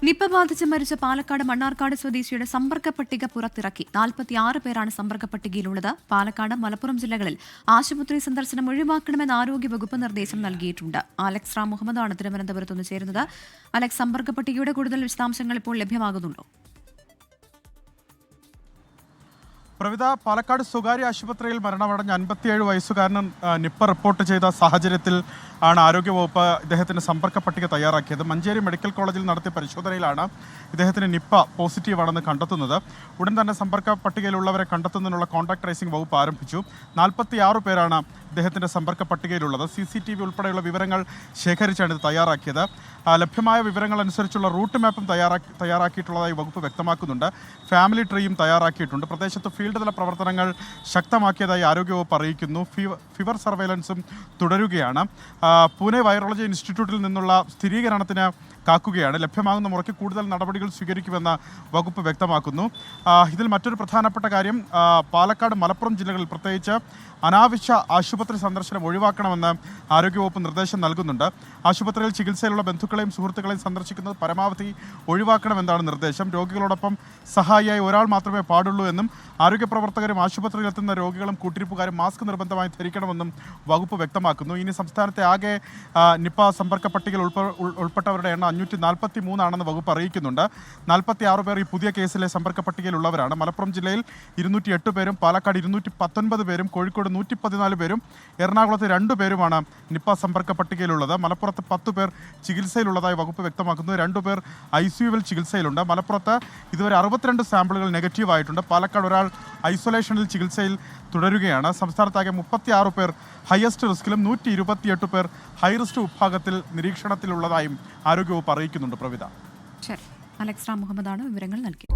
Nipah ബാധിച്ച് മരിച്ച പാലക്കാട് മണ്ണാർക്കാട് സ്വദേശിയുടെ സമ്പർക്ക പട്ടിക പുറത്തിറക്കി. 46 പേരാണ് സമ്പർക്ക പട്ടികയിലുള്ളത്. പാലക്കാട്, മലപ്പുറം ജില്ലകളിൽ ആശുപത്രി സന്ദർശനം ഒഴിവാക്കണമെന്ന് ആരോഗ്യവകുപ്പ് നിർദ്ദേശം നൽകിയിട്ടുണ്ട്. അലക്സ് റാം മുഹമ്മദാണ് തിരുവനന്തപുരത്ത് നിന്ന് ചേരുന്നത്. അലക്സ്, സമ്പർക്ക പട്ടികയുടെ കൂടുതൽ വിശദാംശങ്ങൾ ഇപ്പോൾ ലഭ്യമാകുന്നുണ്ടോ? പ്രവിത, പാലക്കാട് സ്വകാര്യ ആശുപത്രിയിൽ മരണമടഞ്ഞ 57 വയസ്സുകാരന് നിപ്പ റിപ്പോർട്ട് ചെയ്ത സാഹചര്യത്തിൽ ആണ് ആരോഗ്യവകുപ്പ് ഇദ്ദേഹത്തിന് സമ്പർക്ക പട്ടിക തയ്യാറാക്കിയത്. മഞ്ചേരി മെഡിക്കൽ കോളേജിൽ നടത്തിയ പരിശോധനയിലാണ് ഇദ്ദേഹത്തിന് നിപ്പ പോസിറ്റീവാണെന്ന് കണ്ടെത്തുന്നത്. ഉടൻ തന്നെ സമ്പർക്ക പട്ടികയിലുള്ളവരെ കണ്ടെത്തുന്നതിനുള്ള കോൺടാക്ട് ട്രേസിംഗ് വകുപ്പ് ആരംഭിച്ചു. 46 പേരാണ് ഇദ്ദേഹത്തിൻ്റെ സമ്പർക്ക പട്ടികയിലുള്ളത്. CCTV ഉൾപ്പെടെയുള്ള വിവരങ്ങൾ ശേഖരിച്ചാണ് ഇത് തയ്യാറാക്കിയത്. ലഭ്യമായ വിവരങ്ങൾ അനുസരിച്ചുള്ള റൂട്ട് മാപ്പും തയ്യാറാക്കിയിട്ടുള്ളതായി വകുപ്പ് വ്യക്തമാക്കുന്നുണ്ട്. ഫാമിലി ട്രീയും തയ്യാറാക്കിയിട്ടുണ്ട്. പ്രദേശത്ത് ഫീൽഡ് തല പ്രവർത്തനങ്ങൾ ശക്തമാക്കിയതായി ആരോഗ്യവകുപ്പ് അറിയിക്കുന്നു. ഫീവർ സർവൈലൻസും തുടരുകയാണ്. പൂനെ വൈറോളജി ഇൻസ്റ്റിറ്റ്യൂട്ടിൽ നിന്നുള്ള സ്ഥിരീകരണത്തിന് കാക്കുകയാണ്. ലഭ്യമാകുന്ന മുറയ്ക്ക് കൂടുതൽ നടപടികൾ സ്വീകരിക്കുമെന്ന് വകുപ്പ് വ്യക്തമാക്കുന്നു. ഇതിൽ മറ്റൊരു പ്രധാനപ്പെട്ട കാര്യം, പാലക്കാട്, മലപ്പുറം ജില്ലകളിൽ പ്രത്യേകിച്ച് അനാവശ്യ ആശുപത്രി സന്ദർശനം ഒഴിവാക്കണമെന്ന് ആരോഗ്യവകുപ്പ് നിർദ്ദേശം നൽകുന്നുണ്ട്. ആശുപത്രിയിൽ ചികിത്സയിലുള്ള ബന്ധുക്കളെയും സുഹൃത്തുക്കളെയും സന്ദർശിക്കുന്നത് പരമാവധി ഒഴിവാക്കണമെന്നാണ് നിർദ്ദേശം. രോഗികളോടൊപ്പം സഹായിയായി ഒരാൾ മാത്രമേ പാടുള്ളൂ എന്നും ആരോഗ്യ പ്രവർത്തകരും ആശുപത്രിയിലെത്തുന്ന രോഗികളും കൂട്ടിരിപ്പുകാരും മാസ്ക് നിർബന്ധമായി ധരിക്കണമെന്നും വകുപ്പ് വ്യക്തമാക്കുന്നു. ഇനി സംസ്ഥാനത്തെ ആകെ നിപ്പ സമ്പർക്ക പട്ടികയിൽ ഉൾപ്പെട്ടവരുടെ എണ്ണം 543 ആണെന്ന് വകുപ്പ് അറിയിക്കുന്നുണ്ട്. 46 പേർ ഈ പുതിയ കേസിലെ സമ്പർക്ക പട്ടികയിലുള്ളവരാണ്. മലപ്പുറം ജില്ലയിൽ 208 പേരും, പാലക്കാട് 219 പേരും, കോഴിക്കോട് 114 പേരും, എറണാകുളത്ത് 2 പേരുമാണ് നിപ്പ സമ്പർക്ക പട്ടികയിലുള്ളത്. മലപ്പുറത്ത് 10 പേർ ചികിത്സയിലുള്ളതായി വകുപ്പ് വ്യക്തമാക്കുന്നു. 2 പേർ ICUവിൽ ചികിത്സയിലുണ്ട്. മലപ്പുറത്ത് ഇതുവരെ 62 സാമ്പിളുകൾ നെഗറ്റീവ് ആയിട്ടുണ്ട്. പാലക്കാട് ഒരാൾ ഐസൊലേഷനിൽ ചികിത്സയിൽ തുടരുകയാണ്. സംസ്ഥാനത്താകെ 36 പേർ ഹയസ്റ്റ് റിസ്കിലും 128 പേർ ഹൈ റിസ്ക് വിഭാഗത്തിൽ നിരീക്ഷണത്തിലുള്ളതായും ആരോഗ്യവകുപ്പ് അറിയിക്കുന്നുണ്ട്. പ്രവിത, ശരി. അലക്സ് റാം മുഹമ്മദാണ് വിവരങ്ങൾ നൽകിയത്.